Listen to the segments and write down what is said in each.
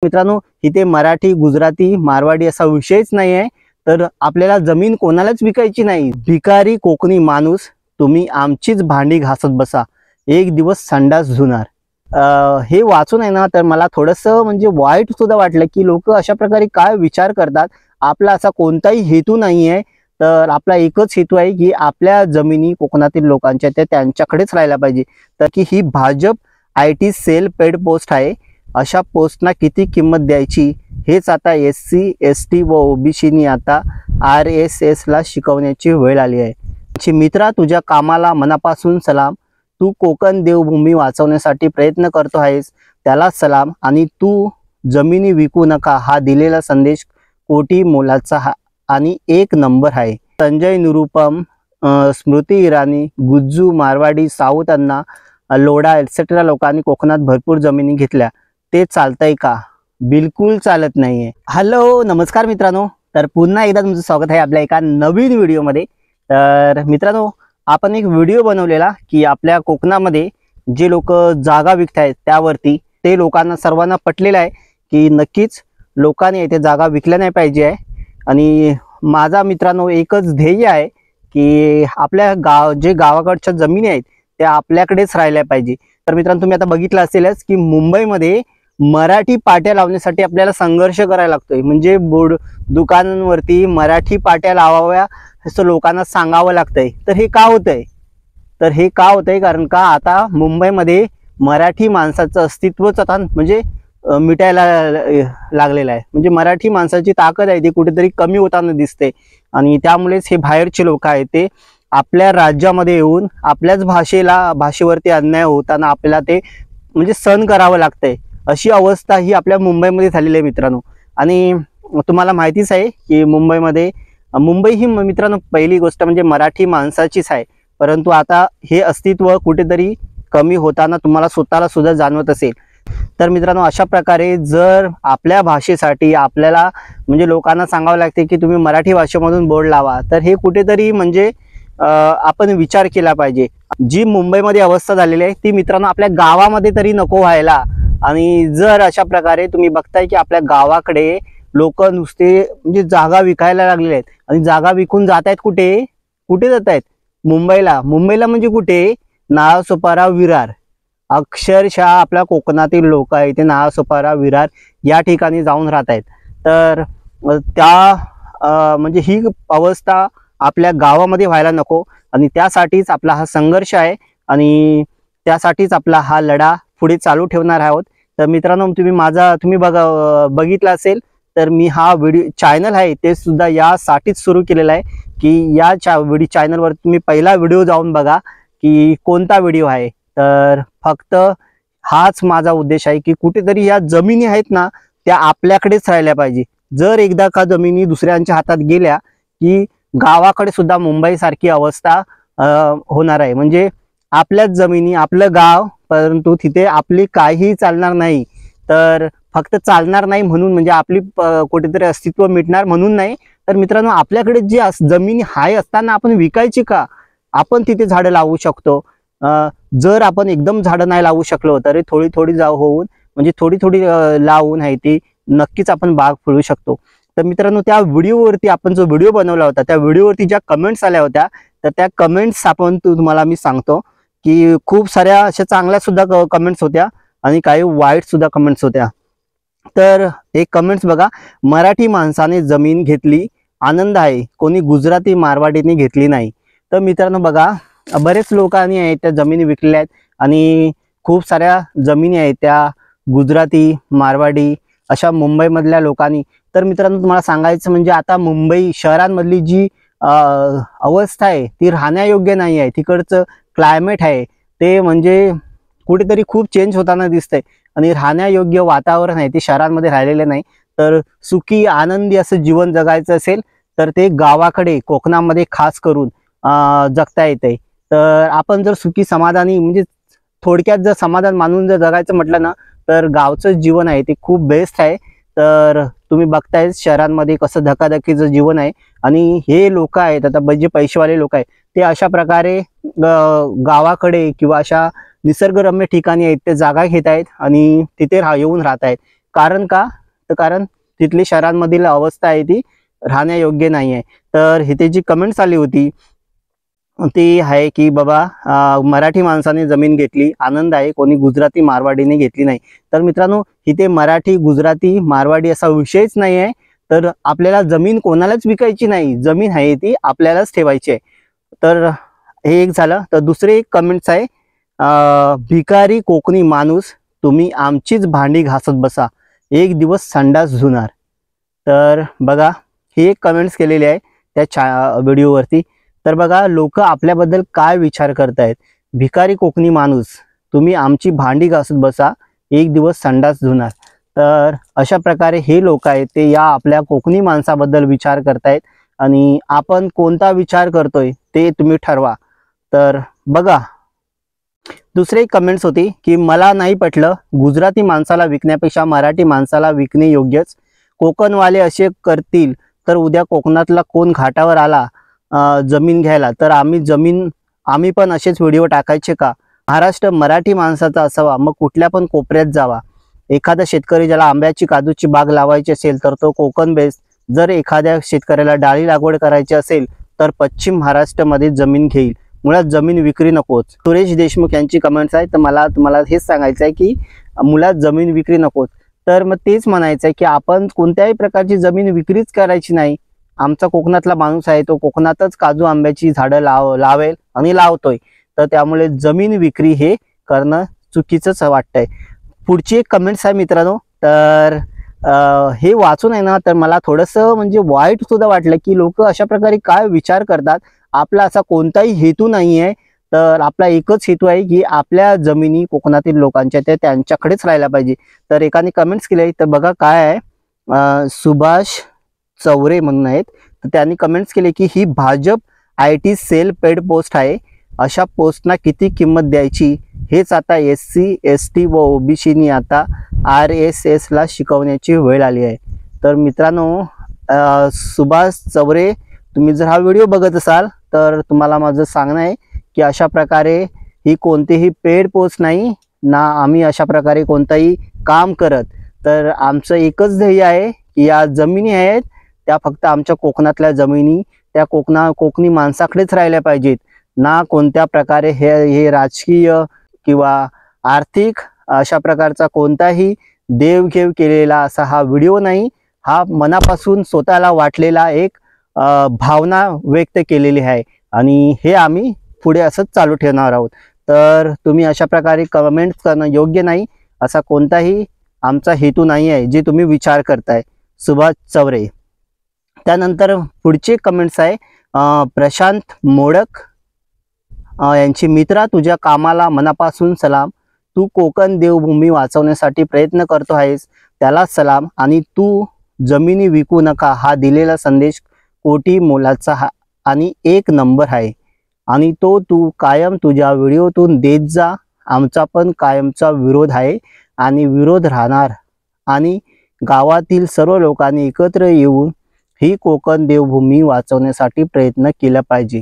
मित्रांनो, इथे मराठी, गुजराती, मारवाडी असा विषयच नाही आहे। तर आपल्याला जमीन कोणालाच विकायची नाही। भिकारी कोकणी माणूस, तुम्ही आमचीच भांडी घासत बसा, एक दिवस संडास धुणार। हे वाचून आहे ना, तर मला थोडंसं म्हणजे वाईट सुद्धा वाटलं की लोक अशा प्रकारे काय विचार करतात। आपला असा कोणताही हेतू नाही आहे, तर आपला एकच हेतू आहे की आपल्या जमिनी कोकणातील लोकांच्या त्या त्यांच्याकडेच राहायला पाहिजे। तर की ही Bhajap IT cell paid post आहे। अशा पोस्टना किती किंमत द्यायची हेच आता SC ST व OBCनी आता RSS ला शिकवण्याची वेळ आली आहे। मित्रा, तुझ्या कामाला मनापासून सलाम। तू कोकण देवभूमी वाचवण्यासाठी प्रयत्न करतो आहेस, त्याला सलाम। आणि तू जमिनी विकू नका हा दिलेला संदेश कोटी मोलाचा आणि एक नंबर आहे। संजय निरुपम, स्मृती इराणी, गुज्जू, मारवाडी, साऊथ अण्णा, लोढा एटसेट्रा लोकांनी कोकणात भरपूर जमिनी घेतल्या, ते चालतंय का? बिलकुल चालत नाहीये। हॅलो नमस्कार मित्रांनो, तर पुन्हा एकदा तुमचं स्वागत आहे आपल्या एका नवीन व्हिडिओमध्ये। तर मित्रांनो, आपण एक व्हिडिओ बनवलेला की आपल्या कोकणामध्ये जे लोक जागा विकतायत त्यावरती, ते लोकांना सर्वांना पटलेलं आहे की नक्कीच लोकांनी इथे जागा विकल्या नाही पाहिजे आहे। आणि माझा मित्रांनो एकच ध्येय आहे की आपल्या जे गावाकडच्या जमिनी आहेत त्या आपल्याकडेच राहिल्या पाहिजे। तर मित्रांनो, तुम्ही आता बघितलं असेलच की मुंबईमध्ये मराठी पाट्या लावण्यासाठी आपल्याला संघर्ष करायला लागतोय। म्हणजे बोर्ड दुकानांवरती मराठी पाट्या लावाव्या असं लोकांना सांगावं लागतंय। तर हे का होतंय? कारण का आता मुंबईमध्ये मराठी माणसाचं अस्तित्वच आता म्हणजे मिटायला लागलेलं आहे। म्हणजे मराठी माणसाची ताकद आहे ती कुठेतरी कमी होताना दिसते। आणि त्यामुळेच हे बाहेरचे लोक आहेत ते आपल्या राज्यामध्ये येऊन आपल्याच भाषेवरती अन्याय होताना आपल्याला ते म्हणजे सहन करावं लागतंय। अशी अवस्था ही आपल्या मुंबईमध्ये झालेली आहे मित्रांनो। आणि तुम्हाला माहितीच आहे की मुंबई ही मित्रांनो पहिली गोष्ट म्हणजे मराठी माणसाचीच आहे, परंतु आता हे अस्तित्व कुठेतरी कमी होताना तुम्हाला स्वतःला सुद्धा जाणवत असेल। तर मित्रांनो, अशा प्रकारे जर आपल्या भाषेसाठी आपल्याला म्हणजे लोकांना सांगावं लागते की तुम्ही मराठी भाषेमधून बोर्ड लावा, तर हे कुठेतरी म्हणजे आपण विचार केला पाहिजे। जी मुंबईमध्ये अवस्था झालेली आहे ती मित्रांनो आपल्या गावामध्ये तरी नको व्हायला। आणि जर अशा प्रकारे तुम्ही बघताय की आपल्या गावाकडे लोक नुसते म्हणजे जागा विकायला लागलेले आहेत आणि जागा विकून जात आहेत कुठे जात आहेत? मुंबईला म्हणजे कुठे? नालासोपारा, विरार। अक्षरशः आपल्या कोकणातील लोक आहे ते नालासोपारा, विरार या ठिकाणी जाऊन राहत आहेत। तर त्या म्हणजे ही अवस्था आपल्या गावामध्ये व्हायला नको आणि त्यासाठीच आपला हा संघर्ष आहे आणि त्यासाठीच आपला हा लढा पुढे चालू ठेवणार आहोत। तर मित्रांनो, तुम्ही बघितलं असेल तर मी हा व्हिडिओ चॅनल आहे ते सुद्धा यासाठीच सुरू केलेला आहे की या चॅनलवर तुम्ही पहिला व्हिडिओ जाऊन बघा की कोणता व्हिडिओ आहे। तर फक्त हाच माझा उद्देश आहे की कुठेतरी या जमिनी आहेत ना त्या आपल्याकडेच राहिल्या पाहिजे। जर एकदा का जमिनी दुसऱ्यांच्या हातात गेल्या की गावाकडे सुद्धा मुंबई सारखी अवस्था होणार आहे। म्हणजे आपल्याच जमिनी, आपलं गाव, परंतु तिथे आपली काही चालणार नाही। तर फक्त चालणार नाही म्हणून म्हणजे आपली कुठेतरी अस्तित्व मिटणार म्हणून नाही, तर मित्रांनो आपल्याकडे जी जमिनी आहे असताना आपण विकायची का? आपण तिथे झाडं लावू शकतो। जर आपण एकदम झाडं नाही लावू शकलो तरी थोडी लावून आहे ती नक्कीच आपण बाग फुलवू शकतो। तर मित्रांनो, त्या व्हिडिओवरती आपण जो व्हिडिओ बनवला होता त्या व्हिडिओवरती ज्या कमेंट्स आल्या होत्या, तर त्या कमेंट्स तुम्हाला मी सांगतो की खूप साऱ्या अशा चांगल्या सुद्धा कमेंट्स होत्या आणि काही वाईट सुद्धा कमेंट्स होत्या। तर एक कमेंट्स बघा, मराठी माणसाने जमीन घेतली, आनंद आहे, कोणी गुजराती मारवाडीने घेतली नाही। तर मित्रांनो बघा, बरेच लोकांनी आहेत त्या जमिनी विकलेल्या आहेत आणि खूप साऱ्या जमिनी आहेत त्या गुजराती, मारवाडी अशा मुंबईमधल्या लोकांनी। तर मित्रांनो, तुम्हाला सांगायचं म्हणजे आता मुंबई शहरांमधली जी अवस्था आहे ती राहण्यायोग्य नाही आहे। तिकडचं क्लायमेट आहे ते म्हणजे कुठेतरी खूप चेंज होताना दिसतंय आणि राहण्यायोग्य वातावरण आहे ते शहरांमध्ये राहिलेले नाही। तर सुखी आनंदी असं जीवन जगायचं असेल तर ते गावाकडे कोकणामध्ये खास करून जगता येते। तर आपण जर सुखी समाधानी म्हणजे थोडक्यात जर समाधान मानून जर जगायचं म्हटलं ना, तर गावचं जीवन आहे ते खूप बेस्ट आहे। तर तुम्ही बघताय शहरांमध्ये कसं धकाधकीचं जीवन आहे आणि हे लोक आहेत आता जे पैसेवाले लोक आहेत ते अशा प्रकारे गावाकडे किंवा अशा निसर्गरम्य ठिकाणी आहेत ते जागा घेत आहेत आणि तिथे येऊन राहत आहेत। कारण का? तर कारण तिथली शहरांमधील अवस्था आहे ती राहण्यायोग्य नाही आहे. तर इथे जी कमेंट्स आली होती ती आहे की बाबा मराठी माणसाने जमीन घेतली, आनंद आहे, कोणी गुजराती मारवाडीने घेतली नाही. तर मित्रांनो, इथे मराठी गुजराती मारवाडी असा विषयच नाही आहे. तर आपल्याला जमीन कोणालाच विकायची नाही, जमीन आहे ती आपल्यालाच ठेवायची आहे. तर हे एक झालं. तर दुसरे एक कमेंट्स आहे, भिकारी कोकणी माणूस तुम्ही आमचीच भांडी घासत बसा, एक दिवस संडास धुणार. तर बघा, हे एक कमेंट्स केलेले आहे त्या व्हिडिओवरती. तर बघा, लोक आपल्याबद्दल काय विचार करतायत. भिकारी कोकणी माणूस तुम्ही आमची भांडी घासत बसा, एक दिवस संडास धुणार. तर अशा प्रकारे हे लोक आहेत ते या आपल्या कोकणी माणसाबद्दल विचार करतायत. आणि आपण कोणता विचार करतोय ते तुम्ही ठरवा. तर बघा, दुसरी कमेंट्स होती की मला नाही पटलं, गुजराती माणसाला विकण्यापेक्षा मराठी माणसाला विकणे योग्यच. कोकणवाले असे करतील तर उद्या कोकणातला कोण घाटावर आला जमीन घ्यायला तर आम्ही पण असेच व्हिडिओ टाकायचे का? महाराष्ट्र मराठी माणसाचा असावा, मग कुठल्या पण कोपऱ्यात जावा. एखादा शेतकरी ज्याला आंब्याची काजूची बाग लावायची असेल तर तो कोकण बेस्ट. जर एखाद्या शेतकऱ्याला डाळी लागवड करायची असेल तर पश्चिम महाराष्ट्रामध्ये जमीन घेईल. मुळात जमीन विक्री नकोच. सुरेश देशमुख यांची कमेंट्स आहे. तर मला तुम्हाला हेच सांगायचं आहे की मुळात जमीन विक्री नकोच. तर मग तेच म्हणायचं आहे की आपण कोणत्याही प्रकारची जमीन विक्रीच करायची नाही. आमचा कोकणातला माणूस आहे तो कोकणातच काजू आंब्याची झाडं लावेल आणि लावतोय. तर त्यामुळे जमीन विक्री हे करणं चुकीचंच वाटतंय. पुढची एक कमेंट्स आहे मित्रांनो. तर हे वाचून आहे ना, तर मला थोडंसं म्हणजे वाईट सुद्धा वाटलं की लोक अशा प्रकारे काय विचार करतात. आपला असा कोणताही हेतू नाही आहे. तर आपला एकच हेतू आहे की आपल्या जमिनी कोकणातील लोकांच्या त्या त्यांच्याकडेच राहायला पाहिजे. तर एकाने कमेंट्स केले, तर बघा काय आहे, सुभाष चौरे म्हणून आहेत. तर त्यांनी कमेंट्स केले की ही Bhajap IT cell paid post आहे, अशा पोस्टना किती किंमत द्यायची हेच आता SC ST व OBCनी आता RSS ला शिकवण्याची वेळ आली आहे. तर मित्रांनो, सुभाष चौरे, तुम्ही जर हा व्हिडिओ बघत असाल तर तुम्हाला माझं सांगणं आहे की अशा प्रकारे ही कोणतीही पेड पोस्ट नाही ना, आम्ही अशा प्रकारे कोणताही काम करत. तर आमचं एकच ध्येय आहे की या जमिनी आहेत त्या फक्त आमच्या कोकणातल्या जमिनी त्या कोकणी माणसाकडेच राहिल्या पाहिजेत. ना कोणत्या प्रकारे हे राजकीय किंवा आर्थिक अशा प्रकारचा कोणताही देवघेव केलेला असा हा व्हिडिओ नाही. हा मनापासून स्वतःला वाटलेला एक भावना व्यक्त केलेली आहे आणि हे आम्ही पुढे असंच चालू ठेवणार आहोत. तर तुम्ही अशा प्रकारे कमेंट्स करणं योग्य नाही. असा कोणताही आमचा हेतू नाही आहे जे तुम्ही विचार करताय. सुभाष चौरे. त्यानंतर पुढचे कमेंट्स आहे, प्रशांत मोडक यांची, मित्रा तुझ्या कामाला मनापासून सलाम. तू कोकण देवभूमी वाचवण्यासाठी प्रयत्न करतो आहेस, त्याला सलाम. आणि तू जमिनी विकू नका हा दिलेला संदेश कोटी मोलाचा आणि एक नंबर आहे आणि तो तू कायम तुझ्या व्हिडिओतून देत जा. आमचा पण कायमचा विरोध आहे आणि विरोध राहणार. आणि गावातील सर्व लोकांनी एकत्र येऊन ही कोकण देवभूमी वाचवण्यासाठी प्रयत्न केला पाहिजे.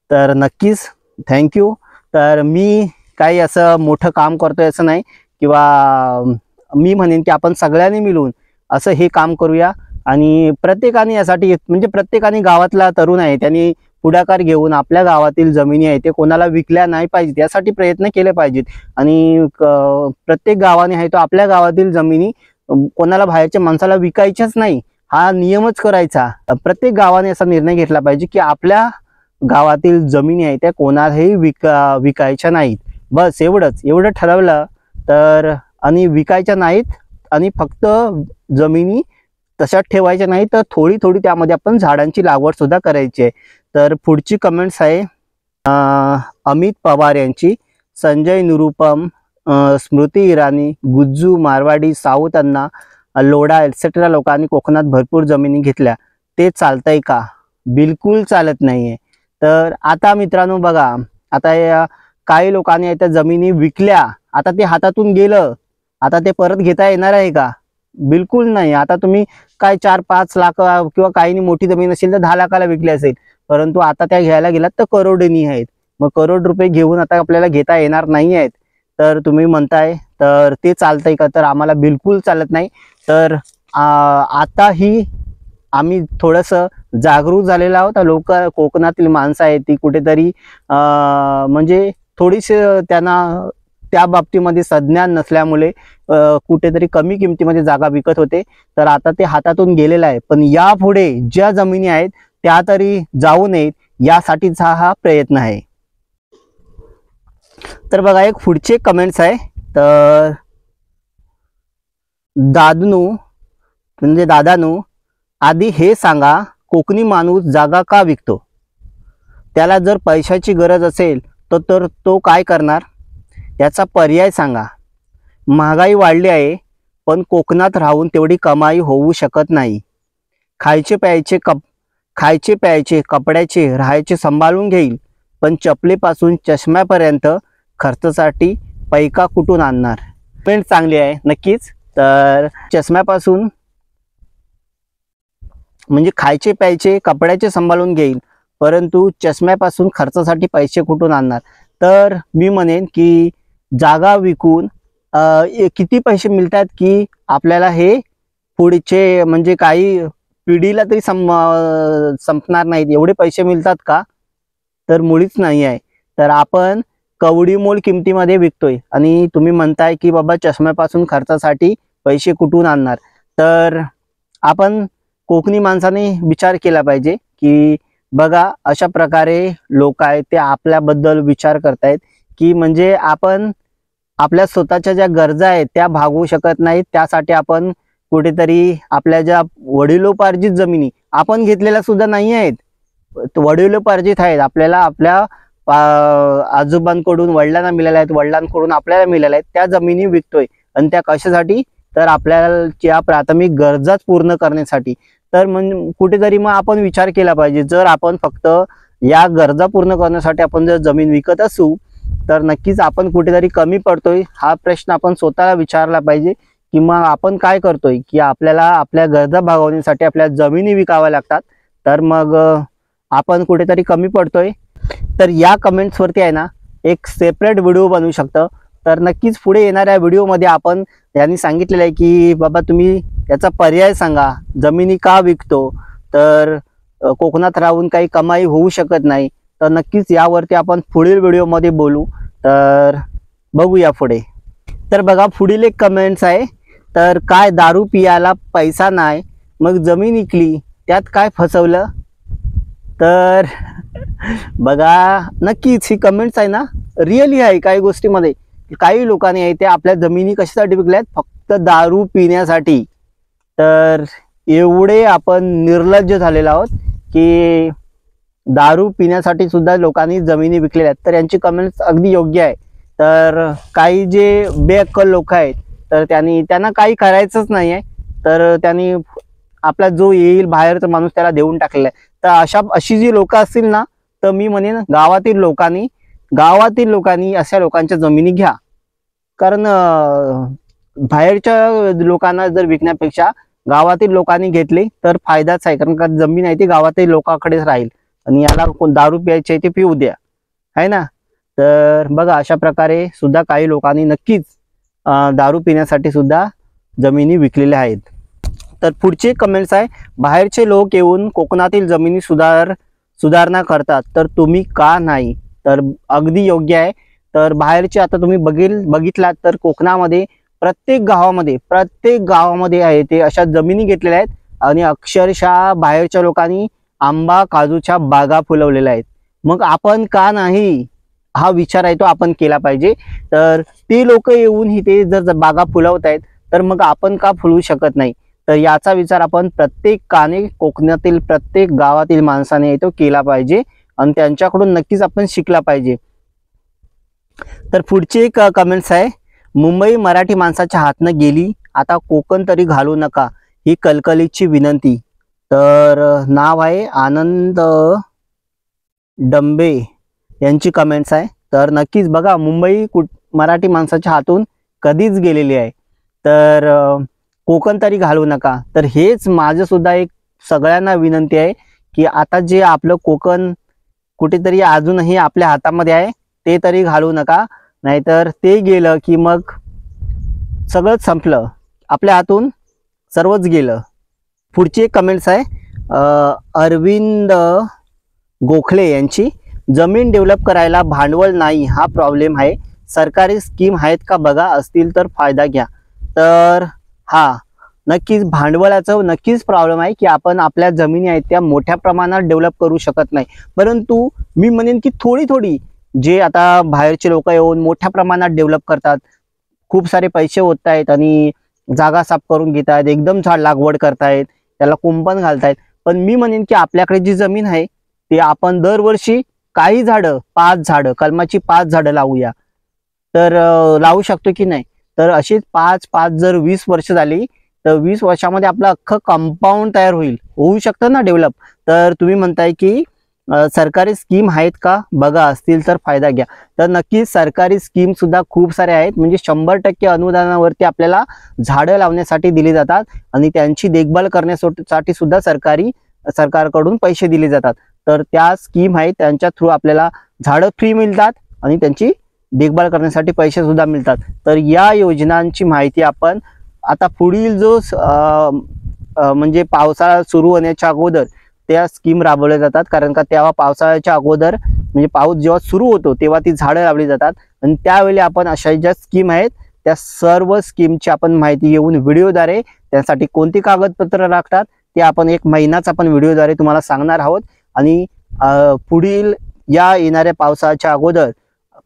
तर नक्कीच थँक्यू. तर मी काही असं मोठं काम करतोय असं नाही, किंवा मी म्हणेन की आपण सगळ्यांनी मिळून असं हे काम करूया. आणि प्रत्येकाने यासाठी म्हणजे प्रत्येकाने गावातला तरुण आहे त्यांनी पुढाकार घेऊन आपल्या गावातील जमिनी आहे ते कोणाला विकल्या नाही पाहिजेत यासाठी प्रयत्न केले पाहिजेत. आणि प्रत्येक गावाने आहे तो आपल्या गावातील जमिनी कोणाला बाहेरच्या माणसाला विकायच्याच नाही हा नियमच करायचा. प्रत्येक गावाने असा निर्णय घेतला पाहिजे की आपल्या गावातील जमिनी आहे त्या कोणालाही विकायच्या नाहीत. बस एवढं ठरवलं तर. आणि विकायच्या नाहीत आणि फक्त जमिनी तशाच ठेवायच्या नाही तर थोडी त्यामध्ये आपण झाडांची लागवड सुद्धा करायची आहे. तर पुढची कमेंट्स आहे अमित पवार यांची, संजय निरुपम, स्मृती इराणी, गुज्जू मारवाडी, साऊथ अण्णा, लोढा एक्सेट्रा लोकांनी कोकणात भरपूर जमिनी घेतल्या, ते चालतंय का? बिलकुल चालत नाहीये. तर आता मित्रांनो बघा, आता काही लोकांनी त्या जमिनी विकल्या, आता ते हातातून गेलं, आता ते परत घेता येणार आहे का? बिलकुल नाही. आता तुम्ही काय 4-5 लाख किंवा काहींनी मोठी जमीन असेल तर 10 लाखाला विकली असेल, परंतु आता त्या घ्यायला गेलात तर करोडनी आहेत. मग करोड रुपये घेऊन आता आपल्याला घेता येणार नाही आहेत. तर तुम्ही म्हणताय तर ते चालतंय का? तर आम्हाला बिलकुल चालत नाही. तर आताही आम्ही थोडंसं जागरूक झालेलो आहोत. लोक कोकणातील माणसं आहेत ती कुठेतरी म्हणजे थोडीशी त्यांना त्या बाबतीमध्ये संज्ञान नसल्यामुळे कुठेतरी कमी किमतीमध्ये जागा विकत होते. तर आता ते हातातून गेलेलं आहे. पण यापुढे ज्या जमिनी आहेत त्या तरी जाऊ नयेत यासाठीचा हा प्रयत्न आहे. तर बघा एक पुढचे कमेंट्स आहे. तर दादानू आधी हे सांगा, कोकणी माणूस जागा का विकतो? त्याला जर पैशाची गरज असेल तर तो काय करणार? याचा पर्याय सांगा. महागाई वाढली आहे, पण कोकणात राहून तेवढी कमाई होऊ शकत नाही. खायचे प्यायचे कपड्याचे राहायचे सांभाळून घेईल, पण चपलेपासून चष्म्यापर्यंत खर्चासाठी पैका कुठून आणणार? पेंट चांगली आहे नक्कीच. तर चष्म्यापासून म्हणजे खायचे प्यायचे कपड्याचे सांभाळून घेईल, परंतु चष्म्यापासून खर्चासाठी पैसे कुठून आणणार? तर मी म्हणेन की जागा विकून किती पैसे मिळतात की आपल्याला हे पुढचे म्हणजे काही पिढीला तरी संपणार नाहीत एवढे पैसे मिळतात का? तर मुळीच नाही आहे. तर आपण कवडीमोल किमतीमध्ये विकतोय आणि तुम्ही म्हणताय की बाबा चष्म्यापासून खर्चासाठी पैसे कुठून आणणार? तर आपण कोकणी माणसाने विचार केला पाहिजे की बघा अशा प्रकारे लोक आहेत ते आपल्याबद्दल विचार करतायत की म्हणजे आपण आपल्या स्वतःच्या ज्या गरजा आहेत त्या भागवू शकत नाहीत. त्यासाठी आपण कुठेतरी आपल्या ज्या वडिलोपार्जित जमिनी आपण घेतलेल्या सुद्धा नाही आहेत, वडिलोपार्जित आहेत, आपल्याला आपल्या आजोबांकडून वडिलांना मिळाल्या आहेत, वडिलांकडून आपल्याला मिळाल्या आहेत, त्या जमिनी विकतोय. आणि त्या कशासाठी? तर आपल्याला प्राथमिक गरजाच पूर्ण करण्यासाठी. तर म्हणजे कुठेतरी मग आपण विचार केला पाहिजे, जर आपण फक्त या गरजा पूर्ण करण्यासाठी आपण जर जमीन विकत असू तर नक्कीच आपण कुठेतरी कमी पडतोय. हा प्रश्न आपण स्वतःला विचारला पाहिजे की मग आपण काय करतोय की आपल्याला आपल्या गरजा भागवण्यासाठी आपल्या जमिनी विकाव्या लागतात, तर मग आपण कुठेतरी कमी पडतोय. तर या कमेंट्सवरती आहे ना एक सेपरेट व्हिडिओ बनवू शकतं. तर नक्कीच पुढे येणाऱ्या व्हिडिओमध्ये आपण यांनी सांगितलेलं आहे की बाबा तुम्ही याचा पर्याय सांगा, जमिनी का विकतो, तर कोकणात राहून काही कमाई होऊ शकत नाही. तर नक्कीच यावरती आपण पुढील व्हिडिओमध्ये बोलू. तर बघूया पुढे. तर बघा पुढील एक कमेंट्स आहे. तर काय दारू पियाला पैसा नाही मग जमीन विकली, त्यात काय फसवलं? तर बघा नक्कीच ही कमेंट्स आहे ना रिअली आहे. काही गोष्टीमध्ये काही लोकांनी आहे ते आपल्या जमिनी कशासाठी विकल्यात? फक्त दारू पिण्यासाठी. तर एवढे आपण निर्लज्ज झालेलो आहोत की दारू पिण्यासाठी सुद्धा लोकांनी जमिनी विकलेल्या आहेत. तर यांची कमेंट्स अगदी योग्य आहे. तर काही जे बेअक्कल लोक आहेत तर त्यांना काही करायचंच नाही आहे, तर त्यांनी आपला जो येईल बाहेरचा माणूस त्याला देऊन टाकलेला आहे. तर अशी जी लोक असतील ना, तर मी म्हणेन गावातील लोकांनी अशा लोकांच्या जमिनी घ्या. कारण बाहेरच्या लोकांना जर विकण्यापेक्षा गावातील लोकांनी घेतले तर फायदाच आहे. कारण का जमीन आहे ती गावातील लोकांकडेच राहील आणि याला कोण दारू प्यायची आहे ते पिऊ द्या, आहे ना. तर बघा अशा प्रकारे सुद्धा काही लोकांनी नक्कीच दारू पिण्यासाठी सुद्धा जमिनी विकलेल्या आहेत. तर पुढचे कमेंट्स आहे, बाहेरचे लोक येऊन कोकणातील जमिनी सुधारणा करतात तर तुम्ही का नाही? तर अगदी योग्य आहे. तर बाहेरचे आता तुम्ही बघितलात तर कोकणामध्ये प्रत्येक गावामध्ये आहे ते अशा जमिनी घेतलेल्या आहेत आणि अक्षरशः बाहेरच्या लोकांनी आंबा काजूच्या बागा फुलवलेल्या आहेत. मग आपण का नाही? हा विचार आहे तो आपण केला पाहिजे. तर ते लोक येऊन इथे जर बागा फुलवत आहेत तर मग आपण का फुलवू शकत नाही? तर याचा विचार आपण प्रत्येकाने कोकणातील प्रत्येक गावातील माणसाने तो केला पाहिजे आणि त्यांच्याकडून नक्कीच आपण शिकला पाहिजे. तर पुढची एक कमेंट्स आहे, मुंबई मराठी माणसाच्या हातनं गेली, आता कोकण तरी घालू नका, ही कलकलीची विनंती. तर नाव आहे आनंद डंबे यांची कमेंट्स आहे. तर नक्कीच बघा मुंबई मराठी माणसाच्या हातून कधीच गेलेली आहे. तर कोकण तरी घालू नका. तर हेच माझं सुद्धा एक सगळ्यांना विनंती आहे की आता जे आपलं कोकण कुठेतरी अजूनही आपल्या हातामध्ये आहे ते तरी घालू नका. नाहीतर ते गेलं की मग सगळंच संपलं, आपल्या हातून सर्वच गेलं. पुढची एक कमेंट्स आहे अरविंद गोखले यांची, जमीन डेव्हलप करायला भांडवल नाही हा प्रॉब्लेम आहे, सरकारी स्कीम आहेत का बघा, असतील तर फायदा घ्या. तर हा नक्कीच भांडवलाचं नक्कीच प्रॉब्लेम आहे की आपण आपल्या जमिनी आहेत त्या मोठ्या प्रमाणात डेव्हलप करू शकत नाही. परंतु मी म्हणेन की थोडी थोडी जे आता बाहेरचे लोक येऊन मोठ्या प्रमाणात डेव्हलप करतात, खूप सारे पैसे होत आहेत आणि जागा साफ करून घेत आहेत, एकदम झाड लागवड करतायत, त्याला कुंपण घालतायत. पण मी म्हणेन की आपल्याकडे जी जमीन आहे ते आपण दरवर्षी काही झाडं, 5 झाडं, कलमाची 5 झाडं लावूया. तर लावू शकतो की नाही. तर अशीच 5 जर 20 वर्ष झाली तर 20 वर्षामध्ये आपलं अख्खं कंपाऊंड तयार होऊ शकतं ना डेव्हलप. तर तुम्ही म्हणताय की सरकारी स्कीम आहेत का बघा, असतील तर फायदा घ्या. तर नक्कीच सरकारी स्कीम सुद्धा खूप सारे आहेत, म्हणजे 100% अनुदानावरती आपल्याला झाडं लावण्यासाठी दिली जातात आणि त्यांची देखभाल करण्यासाठी सुद्धा सरकारकडून पैसे दिले जातात. तर त्या स्कीम आहेत, त्यांच्या थ्रू आपल्याला झाडं फ्री मिळतात आणि त्यांची देखभाल करण्यासाठी पैसे सुद्धा मिळतात. तर या योजनांची माहिती आपण आता पुढील जो म्हणजे पावसाळा सुरू होण्याच्या अगोदर त्या स्कीम राबवल्या जातात, कारण का तेव्हा पावसाळ्याच्या अगोदर म्हणजे पाऊस जेव्हा सुरू होतो तेव्हा ती झाडं लावली जातात आणि त्यावेळी आपण अशा ज्या स्कीम आहेत त्या सर्व स्कीमची आपण माहिती घेऊन व्हिडिओद्वारे, त्यासाठी कोणती कागदपत्र लागतात ते आपण 1 महिनाच आपण व्हिडिओद्वारे तुम्हाला सांगणार आहोत. आणि पुढील या येणाऱ्या पावसाच्या अगोदर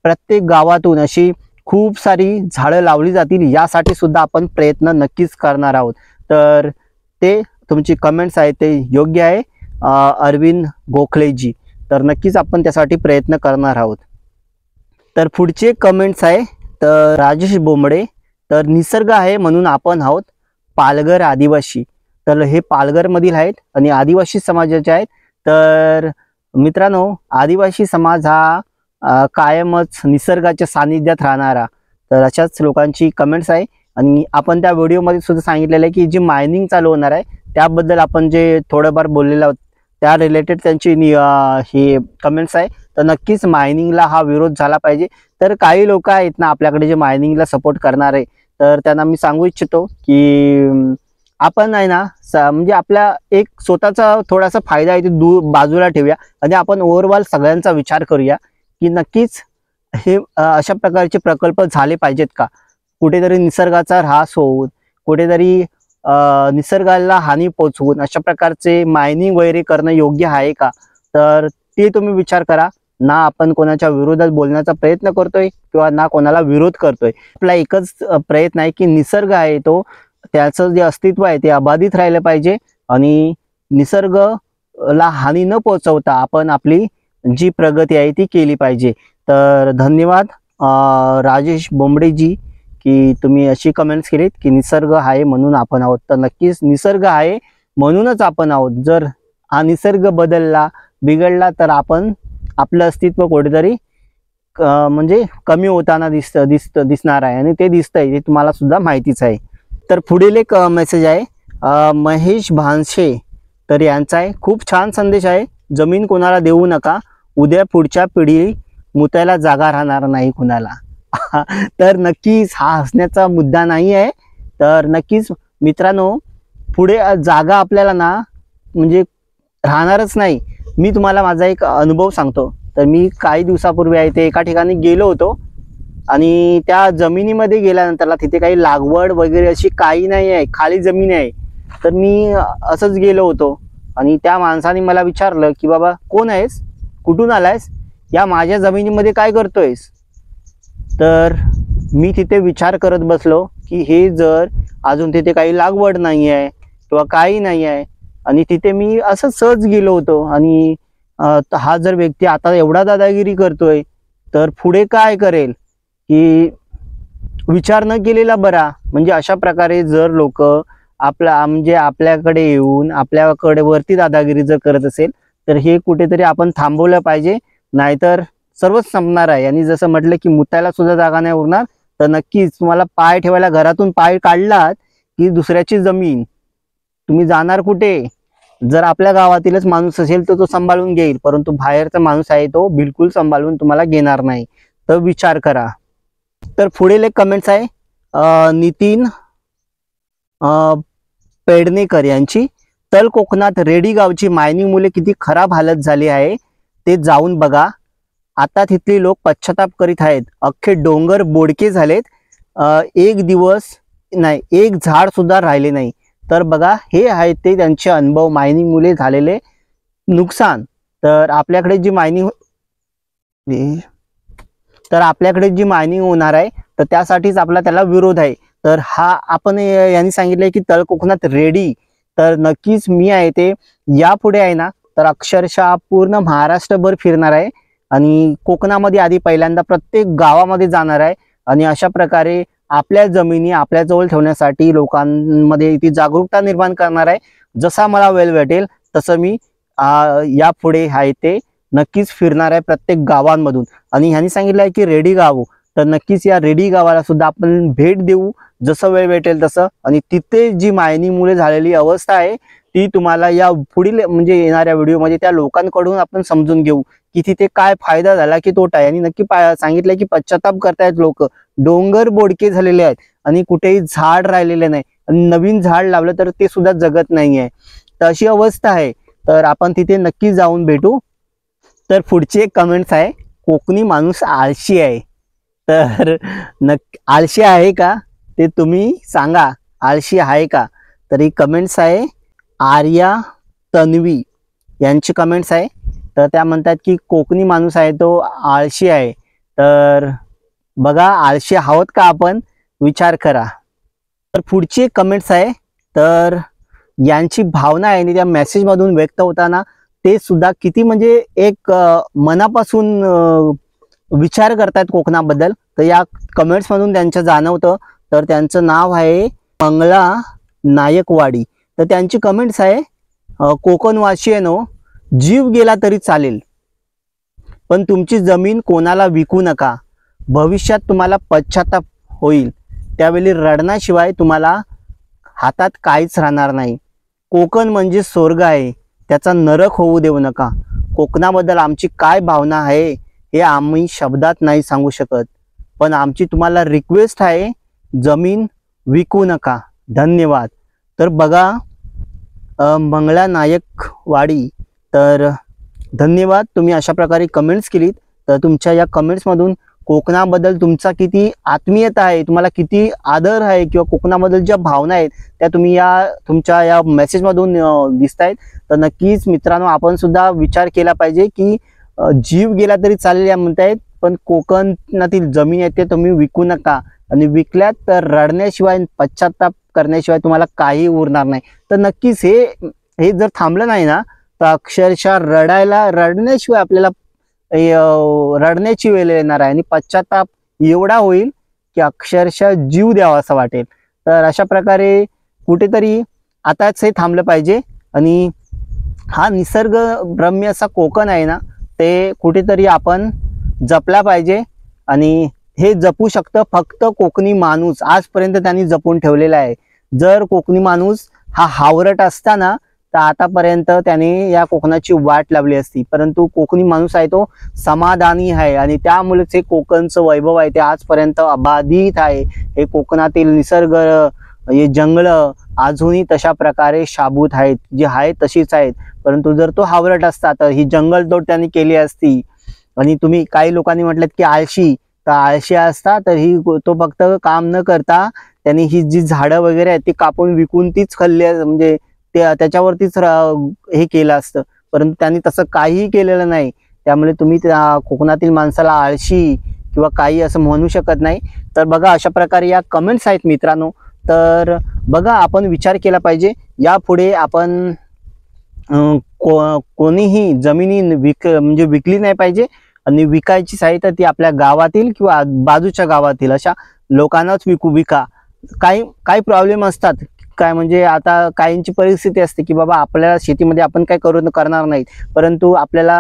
प्रत्येक गावातून अशी खूप सारी झाडं लावली जातील यासाठी सुद्धा आपण प्रयत्न नक्कीच करणार आहोत. तर ते तुमची कमेंट्स आहे ते योग्य आहे अरविंद गोखलेजी, तर नक्कीच आपण त्यासाठी प्रयत्न करणार आहोत. तर पुढचे कमेंट्स आहे तर राजेश बोंबडे, तर निसर्ग आहे म्हणून आपण आहोत पालघर आदिवासी. तर हे पालघरमधील आहेत आणि आदिवासी समाजाचे आहेत. तर मित्रांनो, आदिवासी समाज हा कायमच निसर्गाच्या सानिध्यात राहणारा, तर अशाच लोकांची कमेंट्स आहे. आणि आपण त्या व्हिडिओमध्ये सुद्धा सांगितलेलं आहे की जी मायनिंग चालू होणार आहे त्याबद्दल आपण जे थोडंफार बोललेलं आहोत त्या रिलेटेड त्यांची हे कमेंट्स आहे. तर नक्कीच मायनिंगला हा विरोध झाला पाहिजे. तर काही लोक आहेत ना आपल्याकडे जे मायनिंगला सपोर्ट करणार आहे, तर त्यांना मी सांगू इच्छितो की आपण आहे ना म्हणजे आपल्या एक स्वतःचा थोडासा फायदा आहे ते बाजूला ठेवूया आणि आपण ओव्हरऑल सगळ्यांचा विचार करूया की नक्कीच हे अशा प्रकारचे प्रकल्प झाले पाहिजेत का, कुठेतरी निसर्गाचा ऱ्हास होऊन, कुठेतरी निसर्गाला हानी पोचवून अशा प्रकारचे मायनिंग वगैरे करणं योग्य आहे का. तर ते तुम्ही विचार करा. ना आपण कोणाच्या विरोधात बोलण्याचा प्रयत्न करतोय किंवा ना कोणाला विरोध करतोय. आपला एकच प्रयत्न आहे की निसर्ग आहे तो, त्याचं जे अस्तित्व आहे ते अबाधित राहिलं पाहिजे आणि निसर्गाला हानी न पोचवता आपण आपली जी प्रगती आहे ती केली पाहिजे. तर धन्यवाद राजेश बोंबडेजी की तुम्ही अशी कमेंट्स केलीत की निसर्ग आहे म्हणून आपण आहोत. तर नक्कीच निसर्ग आहे म्हणूनच आपण आहोत. जर हा निसर्ग बिघडला तर आपण आपलं अस्तित्व कुठेतरी म्हणजे कमी होताना दिसणार आहे आणि ते दिसतंय, ते तुम्हाला सुद्धा माहितीच आहे. तर पुढील एक मेसेज आहे महेश भानशे, तर यांचा आहे खूप छान संदेश आहे, जमीन कोणाला देऊ नका, उद्या पुढच्या पिढी मुतायला जागा राहणार नाही कुणाला. तर नक्कीच हा हसण्याचा मुद्दा नाही आहे. तर नक्कीच मित्रांनो, पुढे जागा आपल्याला ना म्हणजे राहणारच नाही. मी तुम्हाला माझा एक अनुभव सांगतो. तर मी काही दिवसापूर्वी आहे ते एका ठिकाणी गेलो होतो आणि त्या जमिनीमध्ये गेल्यानंतरला तिथे काही लागवड वगैरे अशी काही नाही आहे, खाली जमीन आहे. तर मी असंच गेलो होतो आणि त्या माणसाने मला विचारलं की बाबा कोण आहेस, कुठून आलायस, या माझ्या जमिनीमध्ये काय करतोयस. तर मी तिथे विचार करत बसलो की हे जर अजून तिथे काही लागवड नाही आहे किंवा काही नाही आहे आणि तिथे मी असं सहज गेलो होतो आणि हा जर व्यक्ती आता एवढा दादागिरी करतोय तर पुढे काय करेल की विचार न केलेला बरा. म्हणजे अशा प्रकारे जर लोक म्हणजे आपल्याकडे येऊन आपल्याकडे वरती दादागिरी जर करत असेल तर हे कुठेतरी आपण थांबवलं पाहिजे, नाहीतर सर्वच संपणार आहे. आणि जसं म्हटलं की मुतायला सुद्धा जागा नाही उरणार. तर नक्कीच तुम्हाला पाय ठेवायला घरातून पाय काढलात की दुसऱ्याची जमीन, तुम्ही जाणार कुठे. जर आपल्या गावातीलच माणूस असेल तर तो सांभाळून घेईल, परंतु बाहेरचा माणूस आहे तो बिलकुल सांभाळून तुम्हाला घेणार नाही. तर विचार करा. तर पुढील एक कमेंट्स आहे नितीन पेडणेकर यांची. तळ कोकणात रेडी गावची मायनिंग मुले किती खराब हालत झाली आहे ते जाऊन बघा. आता तिथली लोक पश्चाताप करीत आहेत. अख्खे डोंगर बोडके झालेत. एक दिवस नाही, एक झाड सुद्धा राहिले नाही. तर बघा, हे आहेत ते त्यांचे अनुभव, मायनिंग मुले झालेले नुकसान. तर आपल्याकडे जी मायनिंग होणार आहे तर त्यासाठीच आपला त्याला विरोध आहे. तर हा आपण यांनी सांगितलंय की तळ कोकणात रेडी. तर नक्कीच मी आहे ते यापुढे आहे ना, तर अक्षरशः पूर्ण महाराष्ट्रभर फिरणार आहे आणि कोकणामध्ये आधी पहिल्यांदा प्रत्येक गावामध्ये जाणार आहे आणि अशा प्रकारे आपल्या जमिनी आपल्या जवळ ठेवण्यासाठी लोकांमध्ये ती जागरूकता निर्माण करणार आहे. जसा मला वेळ भेटेल तसं मी यापुढे आहे ते नक्कीच फिरणार आहे प्रत्येक गावांमधून. आणि ह्यांनी सांगितलं आहे की रेडी गाव, तर नक्कीच या रेडी गावाला सुद्धा आपण भेट देऊ जसं वेळ भेटेल तसं. आणि तिथे जी मायनिंग मुळे झालेली अवस्था आहे ती तुम्हाला या पुढील म्हणजे येणाऱ्या व्हिडिओमध्ये त्या लोकांकडून आपण समजून घेऊ की तिथे काय फायदा झाला की तोटा आहे. आणि नक्की सांगितलंय की पश्चाताप करतायत लोक. डोंगर बोडके झालेले आहेत आणि कुठेही झाड राहिलेले नाही आणि नवीन झाड लावलं तर ते सुद्धा जगत नाही आहे. तर अशी अवस्था आहे. तर आपण तिथे नक्की जाऊन भेटू. तर पुढची एक कमेंट्स आहे, कोकणी माणूस आळशी आहे. तर आळशी आहे का ते तुम्ही सांगा, आळशी आहे का? तर ही कमेंट्स आहे आर्या तन्वी यांची कमेंट्स आहे. तर त्या म्हणतात की कोकणी माणूस आहे तो आळशी आहे. तर बघा, आळशी आहोत का आपण, विचार करा. तर पुढची एक कमेंट्स आहे. तर यांची भावना आहे आणि त्या मेसेजमधून व्यक्त होताना ते सुद्धा किती म्हणजे एक मनापासून विचार करतात कोकणाबद्दल. तर या कमेंट्समधून त्यांचं जाणवतं. तर त्यांचं नाव आहे मंगला नायकवाडी. तर त्यांची कमेंट्स आहे, कोकणवासीयांनो, जीव गेला तरी चालेल पण तुमची जमीन कोणाला विकू नका. भविष्यात तुम्हाला पश्चाताप होईल, त्यावेळी रडण्याशिवाय तुम्हाला हातात काहीच राहणार नाही. कोकण म्हणजे स्वर्ग आहे, त्याचा नरक होऊ देऊ नका. कोकणाबद्दल आमची काय भावना आहे हे आम्ही शब्दात नाही सांगू शकत, पण आमची तुम्हाला रिक्वेस्ट आहे, जमीन विकू नका. धन्यवाद. तर बघा, मंगला नायकवाडी, तर धन्यवाद, तुम्ही अशा प्रकारे कमेंट्स केलीत. तर तुमच्या या कमेंट्समधून कोकणाबद्दल तुमचा किती आत्मीयता आहे, तुम्हाला किती आदर आहे किंवा कोकणाबद्दल ज्या भावना आहेत त्या तुम्ही तुमच्या या मेसेजमधून दिसत आहेत. तर नक्कीच मित्रांनो, आपण सुद्धा विचार केला पाहिजे की जीव गेला तरी चालेल या म्हणतायत, पण कोकणातील जमीन आहे ते तुम्ही विकू नका. आणि विकल्यात तर रडण्याशिवाय पश्चाताप करण्याशिवाय तुम्हाला काही उरणार नाही. तर नक्कीच हे जर थांबलं नाही ना तर अक्षरशः रडण्याशिवाय आपल्याला रडण्याची वेळ येणार आहे आणि पश्चाताप एवढा होईल की अक्षरशः जीव द्यावा असं वाटेल. तर अशा प्रकारे कुठेतरी आताच हे थांबलं पाहिजे. आणि हा निसर्गरम्य असा कोकण आहे ना, ते कुठेतरी आपण जपला पाहिजे. आणि हे जपू शकतं फक्त कोकणी माणूस. आजपर्यंत त्यांनी जपून ठेवलेला आहे. जर कोकणी माणूस हा हावरट असता ना तर आतापर्यंत त्याने या कोकणाची वाट लावली असती. परंतु कोकणी माणूस आहे तो समाधानी आहे आणि त्यामुळेच हे कोकणचं वैभव आहे ते आजपर्यंत अबाधित आहे. हे कोकणातील निसर्ग, हे जंगलं अजूनही तशा प्रकारे शाबूत आहेत, जी आहेत तशीच आहेत. परंतु जर तो हावरट असता तर ही जंगलतोड त्यांनी केली असती. आणि तुम्ही काही लोकांनी म्हटलं की आळशी, तर आळशी असता तर तो फक्त काम न करता त्यांनी ही जी झाडं वगैरे आहेत ती कापून विकून तीच खाल्ली, म्हणजे त्याच्यावरतीच हे केलं असतं. परंतु त्यांनी तसं काहीही केलेलं नाही. त्यामुळे तुम्ही त्या कोकणातील माणसाला आळशी किंवा काही असं म्हणू शकत नाही. तर बघा, अशा प्रकारे या कमेंट्स आहेत मित्रांनो. तर बघा, आपण विचार केला पाहिजे. यापुढे आपण कोणीही जमिनी म्हणजे विकली नाही पाहिजे. आणि विकायचीच आहे तर ती आपल्या गावातील किंवा बाजूच्या गावातील अशा लोकांनाच विका. काही प्रॉब्लेम असतात काय, म्हणजे आता काहींची परिस्थिती असते की बाबा आपल्याला शेतीमध्ये आपण काय करणार नाही, परंतु आपल्याला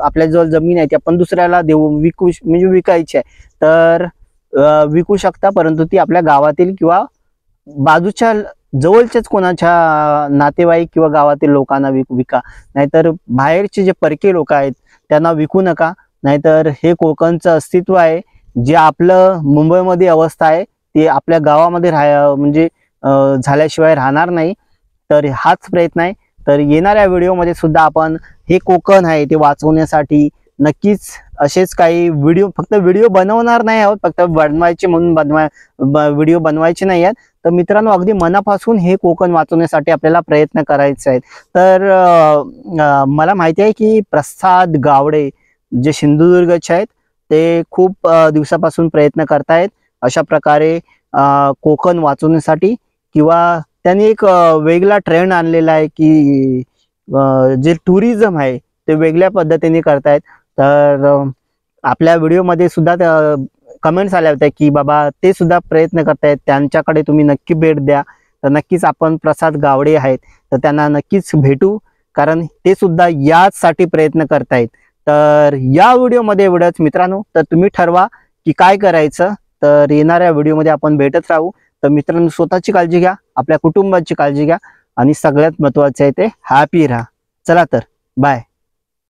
आपल्याजवळ जमीन आहे ती आपण दुसऱ्याला देऊ, म्हणजे विकायची आहे. तर विकू शकता, परंतु ती आपल्या गावातील किंवा बाजूच्या जवळच्याच कोणाच्या नातेवाईक किंवा गावातील लोकांना विका. नाहीतर बाहेरचे जे परके लोक आहेत त्यांना विकू नका. नाहीतर हे कोकणचं अस्तित्व आहे, जे आपलं मुंबईमध्ये अवस्था आहे ते आपल्या गावामध्ये म्हणजे झाल्याशिवाय राहणार नाही. तर हाच प्रयत्न आहे. तर येणाऱ्या व्हिडिओमध्ये सुद्धा आपण हे कोकण आहे ते वाचवण्यासाठी नक्कीच असेच काही व्हिडिओ, फक्त व्हिडिओ बनवणार नाही आहोत, फक्त बनवायचे म्हणून व्हिडिओ बनवायचे नाही आहेत. तर मित्रांनो, अगदी मनापासून हे कोकण वाचवण्यासाठी आपल्याला प्रयत्न करायचे आहेत. तर मला माहिती आहे की प्रसाद गावडे जे सिंधुदुर्गचे आहेत ते खूप दिवसापासून प्रयत्न करतायत अशा प्रकारे कोकण वाचवण्यासाठी, किंवा त्यांनी एक वेगळा ट्रेंड आणलेला आहे की जे टुरिझम आहे ते वेगळ्या पद्धतीने करतायत. तर आपल्या व्हिडिओमध्ये सुद्धा कमेंट्स आल्या होत्या की बाबा ते सुद्धा प्रयत्न करतायत, त्यांच्याकडे तुम्ही नक्की भेट द्या. तर नक्कीच आपण प्रसाद गावडे आहेत तर त्यांना नक्कीच भेटू, कारण ते सुद्धा याचसाठी प्रयत्न करतायत. तर या व्हिडिओमध्ये एवढंच मित्रांनो. तर तुम्ही ठरवा की काय करायचं. तर येणाऱ्या व्हिडिओमध्ये आपण भेटत राहू. तर मित्रांनो, स्वतःची काळजी घ्या, आपल्या कुटुंबाची काळजी घ्या, आणि सगळ्यात महत्त्वाचं आहे ते हॅपी राहा. चला तर बाय.